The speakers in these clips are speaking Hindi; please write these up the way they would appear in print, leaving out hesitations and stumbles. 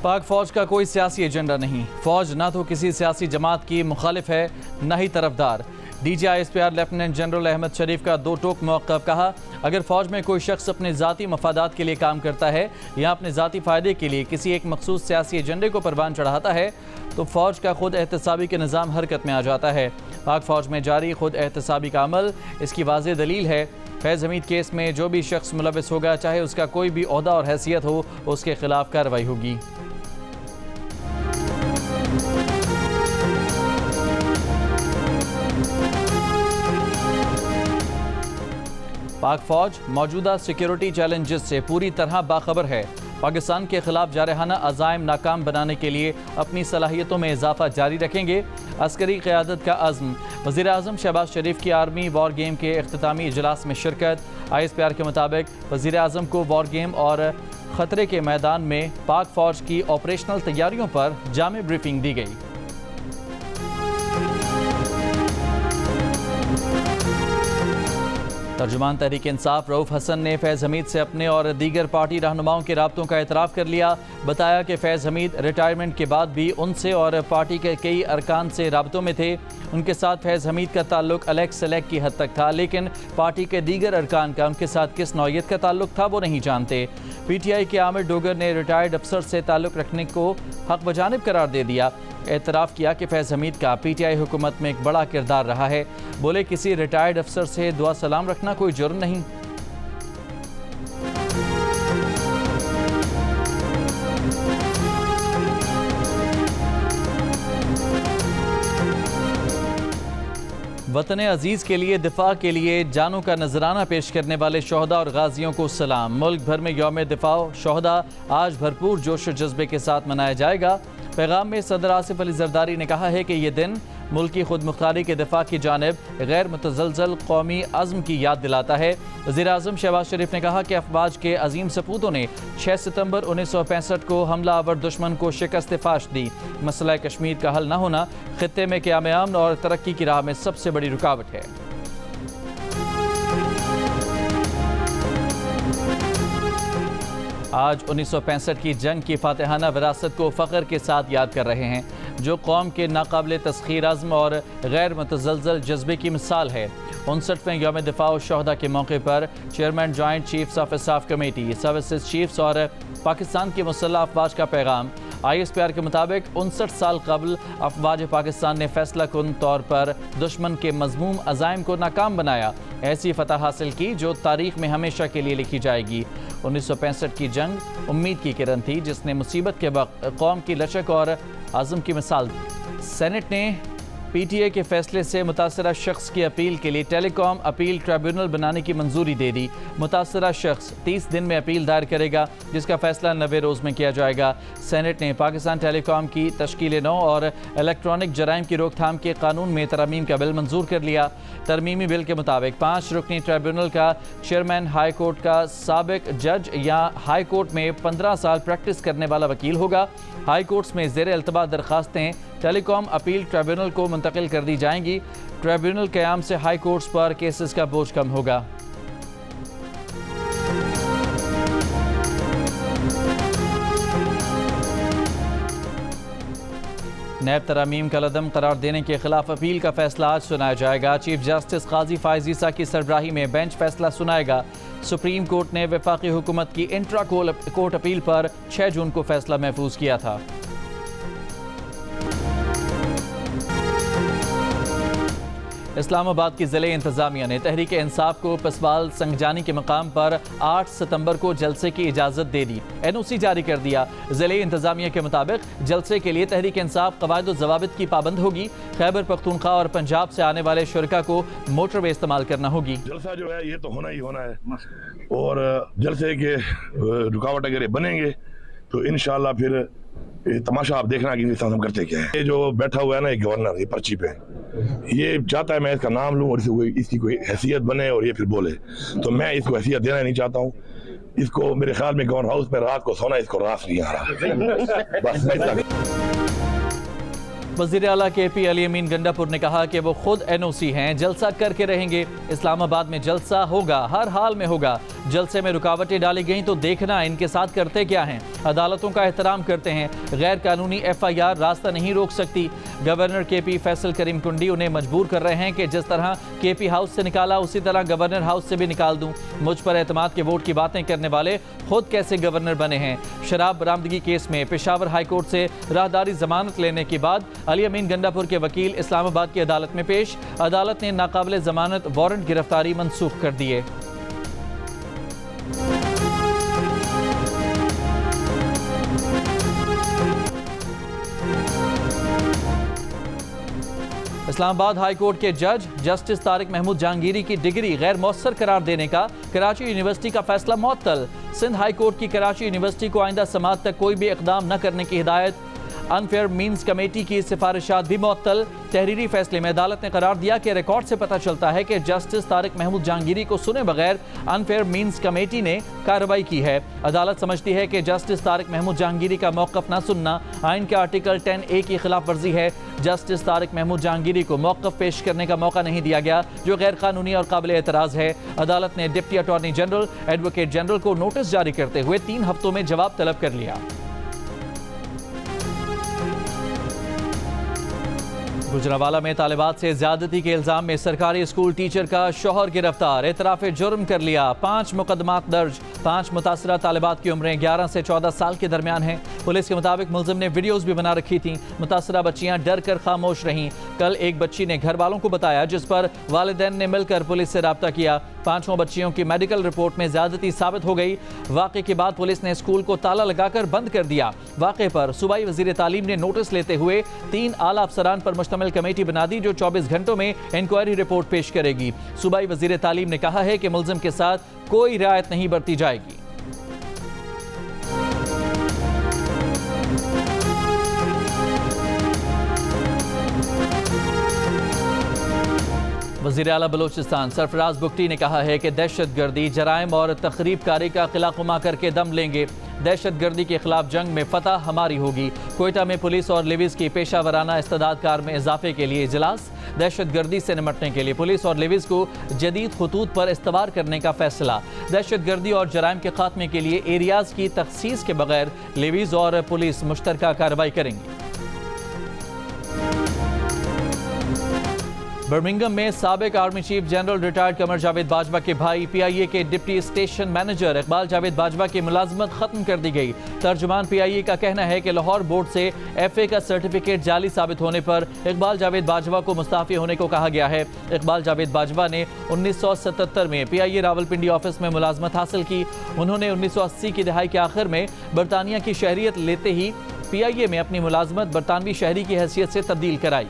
पाक फौज का कोई सियासी एजेंडा नहीं। फौज ना तो किसी सियासी जमात की मुखालिफ है, न ही तरफदार। DGI-SPR लेफ्टिनेंट जनरल अहमद शरीफ का दो टोक मौक़िफ़। कहा, अगर फौज में कोई शख्स अपने ज़ाती मफादात के लिए काम करता है या अपने ज़ाती फ़ायदे के लिए किसी एक मखसूस सियासी एजेंडे को परवान चढ़ाता है तो फौज का खुद एहतसाबी के निज़ाम हरकत में आ जाता है। पाक फौज में जारी खुद एहतसाबी का अमल इसकी वाज़ेह दलील है। फैज़ हमीद केस में जो भी शख्स मुलविस होगा, चाहे उसका कोई भी ओहदा और हैसियत हो, उसके खिलाफ कार्रवाई होगी। पाक फौज मौजूदा सिक्योरिटी चैलेंजेस से पूरी तरह बाखबर है। पाकिस्तान के खिलाफ जारहाना अज़ाइम नाकाम बनाने के लिए अपनी सलाहियतों में इजाफा जारी रखेंगे। अस्करी क़यादत का अज़्म। वज़ीर आज़म शहबाज शरीफ की आर्मी वॉर गेम के इख्तितामी इजलास में शिरकत। ISPR के मुताबिक वज़ीर आज़म को वॉर गेम और ख़तरे के मैदान में पाक फौज की ऑपरेशनल तैयारियों पर जामे ब्रीफिंग दी गई। तर्जुमान तहरीक इंसाफ रऊफ हसन ने फैज़ हमीद से अपने और दीगर पार्टी रहनुमाओं के राब्तों का एतराफ़ कर लिया। बताया कि फैज़ हमीद रिटायरमेंट के बाद भी उनसे और पार्टी के कई अरकान से राब्तों में थे। उनके साथ फैज़ हमीद का ताल्लुक अलग सलग की हद तक था, लेकिन पार्टी के दीगर अरकान का उनके साथ किस नौयत का ताल्लुक था वो नहीं जानते। PTI के आमिर डोगर ने रिटायर्ड अफसर से ताल्लुक रखने को हक बजानिब करार दे दिया। एतराफ़ किया कि फैज़ हमीद का PTI हुकूमत में एक बड़ा किरदार रहा है। बोले, किसी रिटायर्ड अफसर से दुआ सलाम रखना कोई जुर्म नहीं। वतन अजीज़ के लिए दिफा के लिए जानों का नजराना पेश करने वाले शोहदा और गाजियों को सलाम। मुल्क भर में यौम दिफा शोहदा आज भरपूर जोश और जज्बे के साथ मनाया जाएगा। पैगाम में सदर आसिफ अली जरदारी ने कहा है कि ये दिन मुल्की खुद मुख्तारी के दिफा की जानिब गैर मुतज़लज़ल कौमी अज़्म की याद दिलाता है। वज़ीर आज़म शहबाज शरीफ ने कहा कि अफवाज के अजीम सपूतों ने 6 सितंबर 1965 को हमला आवर दुश्मन को शिकस्त फाश दी। मसला कश्मीर का हल न होना खित्ते में क़याम अमन और तरक्की की राह में सबसे बड़ी रुकावट है। आज 1965 की जंग की फातिहाना विरासत को फ़ख्र के साथ याद कर रहे हैं, जो कौम के नाकाबिल तस्खीर अज़्म और गैर मुतज़लज़ल जज्बे की मिसाल है। 59वें यौम दिफा और शोहदा के मौके पर chairman joint chiefs of staff committee, services chiefs और पाकिस्तान के मुसल्लह अफवाज का पैगाम। ISPR के मुताबिक 59 साल कबल अफवाज पाकिस्तान ने फैसला कुन तौर पर दुश्मन के मज़मूम अज़ाइम को नाकाम बनाया, ऐसी फतह हासिल की जो तारीख़ में हमेशा के लिए लिखी जाएगी। 1965 की जंग उम्मीद की किरण थी, जिसने मुसीबत के वक्त कौम की लचक और आज़म की मिसाल दी। सेनेट ने PTA के फैसले से मुतासरा शख्स की अपील के लिए टेलीकॉम अपील ट्रिब्यूनल बनाने की मंजूरी दे दी। मुतासरा शख्स 30 दिन में अपील दायर करेगा, जिसका फैसला 90 रोज़ में किया जाएगा। सेनेट ने पाकिस्तान टेलीकॉम की तश्कील नौ और इलेक्ट्रॉनिक जराइम की रोकथाम के कानून में तरमीम का बिल मंजूर कर लिया। तरमीमी बिल के मुताबिक 5 रुकनी ट्रिब्यूनल का चेयरमैन हाई कोर्ट का साबिक जज या हाई कोर्ट में 15 साल प्रैक्टिस करने वाला वकील होगा। हाई कोर्ट्स में ज़ेर अल्तबा दरखास्तें टेलीकॉम अपील ट्रिब्यूनल को मुंतकिल कर दी जाएंगी। ट्रिब्यूनल क़याम से हाई कोर्ट्स पर केसेस का बोझ कम होगा। नैब तरामीम का लदम करार देने के खिलाफ अपील का फैसला आज सुनाया जाएगा। चीफ जस्टिस काजी फायज़ ईसा की सरबराही में बेंच फैसला सुनाएगा। सुप्रीम कोर्ट ने वफाकी हुकूमत की इंट्रा कोर्ट अपील पर 6 जून को फैसला महफूज किया था। इस्लामाबाद की ज़िले इंतज़ामिया ने तहरीक इंसाफ को पसवाल संगजानी के मकाम पर 8 सितंबर को जलसे की इजाज़त दे दी। NOC जारी कर दिया। ज़िले इंतज़ामिया के मुताबिक जलसे के लिए तहरीक इंसाफ क़वायद व ज़वाबित की पाबंद होगी। खैबर पख्तूनख्वा और पंजाब से आने वाले शुरका को मोटरवे इस्तेमाल करना होगी। जलसा जो है ये तो होना ही होना है, और जलसे के रुकावट अगर बनेंगे तो इंशाअल्लाह फिर तमाशा आप देखना कि हम करते क्या है। ये जो बैठा हुआ है ना, ये गवर्नर, ये पर्ची पे ये चाहता है मैं इसका नाम लूं और इसकी कोई हैसियत बने और ये फिर बोले, तो मैं इसको हैसियत देना नहीं चाहता हूँ। इसको मेरे ख्याल में गवर्नर हाउस में रात को सोना इसको रास नहीं आ रहा। बस वज़ीर आला KP अली अमीन गंडापुर ने कहा कि वो खुद NOC हैं, जलसा करके रहेंगे। इस्लामाबाद में जलसा होगा, हर हाल में होगा। जलसे में रुकावटें डाली गईं तो देखना इनके साथ करते क्या हैं। अदालतों का एहतराम करते हैं, गैर कानूनी FIR रास्ता नहीं रोक सकती। गवर्नर KP फैसल करीम कुंडी उन्हें मजबूर कर रहे हैं कि जिस तरह KP हाउस से निकाला उसी तरह गवर्नर हाउस से भी निकाल दूं। मुझ पर एतमाद के वोट की बातें करने वाले खुद कैसे गवर्नर बने हैं। शराब बरामदगी केस में पेशावर हाई कोर्ट से राहदारी जमानत लेने के बाद अली अमीन गंडापुर के वकील इस्लामाबाद की अदालत में पेश। अदालत ने नाकाबिल जमानत वारंट गिरफ्तारी मंसूख कर दिए। इस्लामाबाद हाई कोर्ट के जज जस्टिस तारिक महमूद जहांगीरी की डिग्री गैर मौसर करार देने का कराची यूनिवर्सिटी का फैसला मुअत्तल। सिंध हाई कोर्ट की कराची यूनिवर्सिटी को आइंदा समाअत तक कोई भी इकदाम न करने की हिदायत। अनफेयर मीन्स कमेटी की सिफारिशात भी मुअत्तल। तहरीरी फैसले में अदालत ने करार दिया कि रिकॉर्ड से पता चलता है कि जस्टिस तारिक महमूद जहांगीरी को सुने बगैर अनफेयर मीन्स कमेटी ने कार्रवाई की है। अदालत समझती है कि जस्टिस तारिक महमूद जहांगीरी का मौक़िफ़ न सुनना आइन के आर्टिकल 10A की खिलाफ वर्जी है। जस्टिस तारिक महमूद जहांगीरी को मौक़िफ़ पेश करने का मौका नहीं दिया गया, जो गैर कानूनी और काबिल एतराज़ है। अदालत ने deputy attorney general, advocate general को नोटिस जारी करते हुए 3 हफ्तों में जवाब तलब कर लिया। गुजरावाला में तालिबात से ज्यादती के इल्जाम में सरकारी स्कूल टीचर का शौहर गिरफ्तार, एतराफ़े जुर्म कर लिया। 5 मुकदमात दर्ज। 5 मुतासरा तालिबात की उम्रें 11 से 14 साल के दरमियान हैं। पुलिस के मुताबिक मुलजिम ने वीडियोस भी बना रखी थीं। मुतासरा बच्चियां डर कर खामोश रहीं। कल एक बच्ची ने घर वालों को बताया, जिस पर वालिदैन ने मिलकर पुलिस से राब्ता किया। 5 बच्चियों की मेडिकल रिपोर्ट में ज्यादती साबित हो गई। वाक़े के बाद पुलिस ने स्कूल को ताला लगाकर बंद कर दिया। वाक़े पर सूबाई वज़ीर तालीम ने नोटिस लेते हुए 3 आला अफसरान पर मुश्तमिल कमेटी बना दी, जो 24 घंटों में इंक्वायरी रिपोर्ट पेश करेगी। सूबाई वज़ीर तालीम ने कहा है कि मुलजिम के साथ कोई रियायत नहीं बरती जाएगी। वज़ीर आला बलोचिस्तान सरफराज बुगटी ने कहा है कि दहशतगर्दी, जराइम और तखरीबकारी का क़िला करके दम लेंगे। दहशतगर्दी के खिलाफ जंग में फतह हमारी होगी। कोयटा में पुलिस और लेविस की पेशा वराना इस्तेदाद कार में इजाफे के लिए इजलास। दहशतगर्दी से निपटने के लिए पुलिस और लेविस को जदीद खतूत पर इस्तवार करने का फैसला। दहशतगर्दी और जराइम के खात्मे के लिए एरियाज की तखसीस के बगैर लेविस और पुलिस मुश्तरका कार्रवाई करेंगी। बर्मिंघम में साबिक army chief general retired Qamar Javed Bajwa के भाई PIA के deputy station manager Iqbal Javed Bajwa की मुलाजमत खत्म कर दी गई। तर्जुमान PIA का कहना है कि लाहौर बोर्ड से FA का सर्टिफिकेट जाली साबित होने पर इकबाल जावेद बाजवा को मुस्ताफी होने को कहा गया है। इकबाल जावेद बाजवा ने 1977 में PIA रावलपिंडी ऑफिस में मुलाजमत हासिल की। उन्होंने 1980 की दहाई के आखिर में बरतानिया की शहरियत लेते ही PIA में अपनी मुलाजमत बरतानवी शहरी की हैसियत से तब्दील कराई।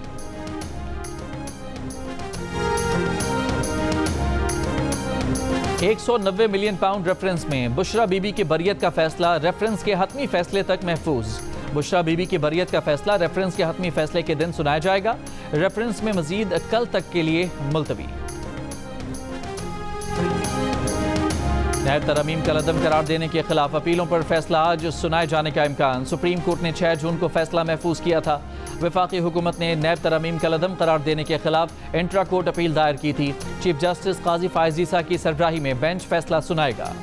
£190 मिलियन रेफरेंस में बुशरा बीबी की बरियत का फैसला रेफरेंस के हतमी फैसले तक महफूज। बुशरा बीबी की बरियत का फैसला रेफरेंस के हतमी फैसले के दिन सुनाया जाएगा। रेफरेंस में मजीद कल तक के लिए मुलतवी। नैब तरमीम का लदम करार देने के खिलाफ अपीलों पर फैसला आज सुनाए जाने का इम्कान। सुप्रीम कोर्ट ने 6 जून को फैसला महफूज किया था। वफाकी हुकूमत ने नैब तरमीम का लदम करार देने के खिलाफ इंट्रा कोर्ट अपील दायर की थी। चीफ जस्टिस काजी फायज ईसा की सरबराही में बेंच फैसला सुनाएगा।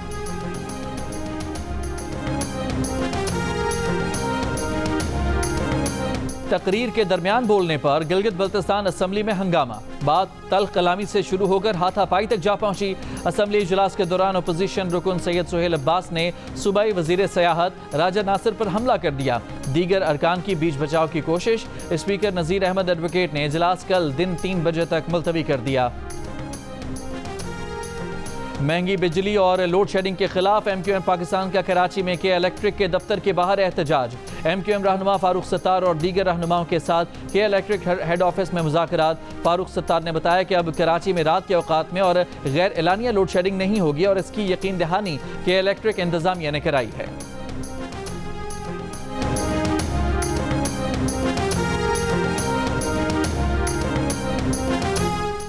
तकरीर के दरमियान बोलने पर गिलगित बल्तिस्तान असम्बली में हंगामा। बात तल्ख कलामी से शुरू होकर हाथापाई तक जा पहुंची। असम्बली इजलास के दौरान अपोजिशन रुकन सैयद सुहेल अब्बास ने सूबाई वजीर सयाहत राजा नासिर पर हमला कर दिया। दीगर अरकान की बीच बचाव की कोशिश। स्पीकर नजीर अहमद एडवोकेट ने इजलास कल दिन 3 बजे तक मुलतवी कर दिया। महंगी बिजली और लोड शेडिंग के खिलाफ MQM पाकिस्तान का कराची में के इलेक्ट्रिक के दफ्तर के बाहर एहतजाज। MQM रहनुमा फारूक सत्तार और दीगर रहनुमाओं के साथ के इलेक्ट्रिक हेड ऑफिस में मुज़ाकरात। फारूक सत्तार ने बताया कि अब कराची में रात के औकात में और गैर एलानिया लोड शेडिंग नहीं होगी और इसकी यकीन दहानी के इलेक्ट्रिक इंतजामिया ने कराई है।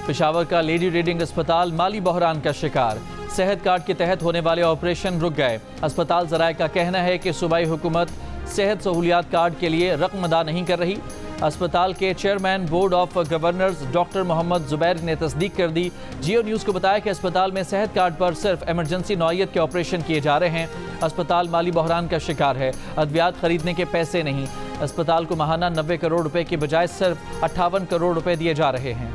पेशावर का लेडी रीडिंग अस्पताल माली बहरान का शिकार। सेहत कार्ड के तहत होने वाले ऑपरेशन रुक गए। अस्पताल ज़राए का कहना है कि सूबाई हुकूमत सेहत सहूलियात कार्ड के लिए रकम अदा नहीं कर रही। अस्पताल के chairman board of governors doctor Mohammad Zubair ने तस्दीक कर दी। जियो न्यूज़ को बताया कि अस्पताल में सेहत कार्ड पर सिर्फ इमरजेंसी नौइयत के ऑपरेशन किए जा रहे हैं। अस्पताल माली बहरान का शिकार है, अद्वियात खरीदने के पैसे नहीं। अस्पताल को माहाना 90 करोड़ रुपए की बजाय सिर्फ 58 करोड़ रुपए दिए जा रहे हैं।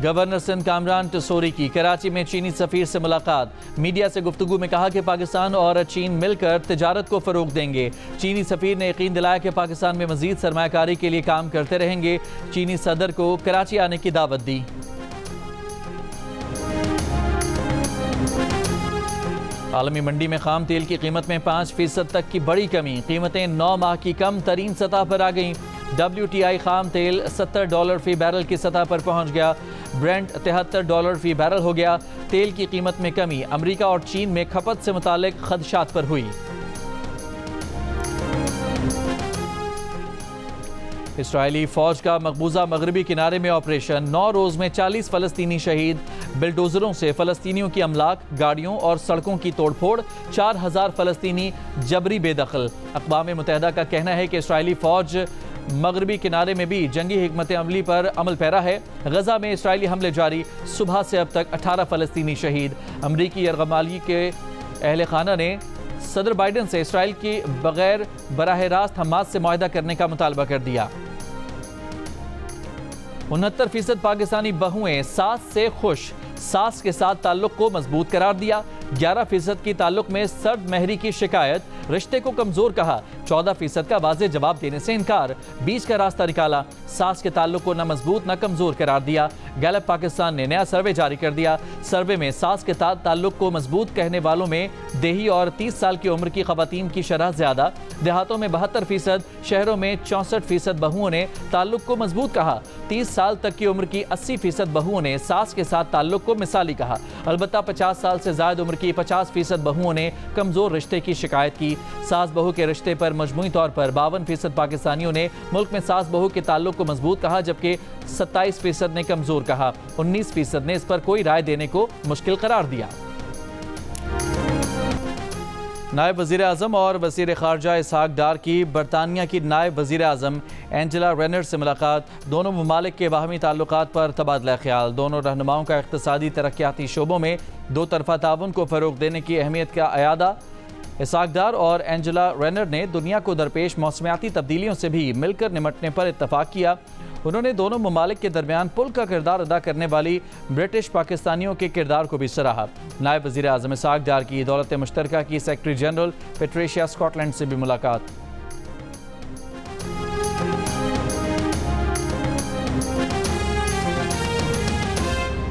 गवर्नर सिंध कामरान टसोरी की कराची में चीनी सफीर से मुलाकात। मीडिया से गुफ्तगू में कहा कि पाकिस्तान और चीन मिलकर तिजारत को फरोग देंगे। चीनी सफीर ने यकीन दिलाया कि पाकिस्तान में मजीद सरमायाकारी के लिए काम करते रहेंगे। चीनी सदर को कराची आने की दावत दी। आलमी मंडी में खाम तेल की कीमत में 5% तक की बड़ी कमी। कीमतें 9 माह की कम तरीन सतह पर आ गईं। WTI खाम तेल $70 फी बैरल की सतह पर पहुंच गया। ब्रेंट $73 फी बैरल हो गया। तेल की कीमत में कमी अमेरिका और चीन में खपत से मुतालिक खदशात पर हुई। इसराइली फौज का मकबूजा मगरबी किनारे में ऑपरेशन। 9 रोज में 40 फलस्तीनी शहीद। बिल्डोजरों से फलस्तीनियों की अमलाक, गाड़ियों और सड़कों की तोड़फोड़। 4000 फलस्तीनी जबरी बेदखल। अक़वाम मुत्तहिदा का कहना है कि इसराइली फौज मगरबी किनारे में भी जंगी हिकमत अमली पर अमल पैरा है। गजा में इसराइली हमले जारी। सुबह से अब तक 18 फलस्तीनी शहीद। अमरीकी यरगमाली के अहल खाना ने सदर बाइडन से इसराइल की बगैर बराह रास्त हमास से मुआहदा करने का मुतालबा कर दिया। 69% पाकिस्तानी बहुएं सास से खुश। सास के साथ ताल्लुक को मजबूत करार दिया। 11% की ताल्लुक में सर्द महरी की शिकायत। रिश्ते को कमजोर कहा। 14% का वाज़ेह जवाब देने से इनकार। बीच का रास्ता निकाला। सास के ताल्लुक को न मजबूत न कमजोर करार दिया। गैलप पाकिस्तान ने नया सर्वे जारी कर दिया। सर्वे में सास के साथ ताल्लुक को मजबूत कहने वालों में देही और 30 साल की उम्र की खवातीन की शरह ज्यादा। देहातों में 72%, शहरों में 64% बहुओं ने ताल्लुक को मजबूत कहा। 30 साल तक की उम्र की 80% बहुओं ने सास के साथ ताल्लुक को मिसाली कहा। अलबत्ता 50 साल से ज्यादा उम्र की 50% बहुओं ने कमजोर रिश्ते की शिकायत की। सास बहू के रिश्ते पर मजमूई तौर पर 52% पाकिस्तानियों ने मुल्क में सास बहू के ताल्लुक को मजबूत कहा, जबकि 27% ने कमजोर कहा। 19% ने इस पर कोई राय देने को मुश्किल करार दिया। नायब वज़ीर आज़म और वज़ीर ख़ारजा इसहाक डार की बरतानिया की नायब वज़ीर आज़म एंजेला रेनर से मुलाकात। दोनों ममालिक के बाहमी ताल्लुकात पर तबादला ख्याल। दोनों रहनुमाओं का इक़्तिसादी तरक्याती शोबों में दो तरफ़ा ताउन को फ़रोग़ देने की अहमियत का अयादा। इसहाक डार और एंजेला रेनर ने दुनिया को दरपेश मौसमियाती तब्दीलियों से भी मिलकर निमटने पर इत्तफ़ाक़ किया। उन्होंने दोनों ममालिक के दरमियान पुल का किरदार अदा करने वाली ब्रिटिश पाकिस्तानियों के किरदार को भी सराहा। नायब वज़ीर आज़म इसहाक डार की दौलत मुश्तरका की सेक्रेटरी जनरल पेट्रिशिया स्कॉटलैंड से भी मुलाकात।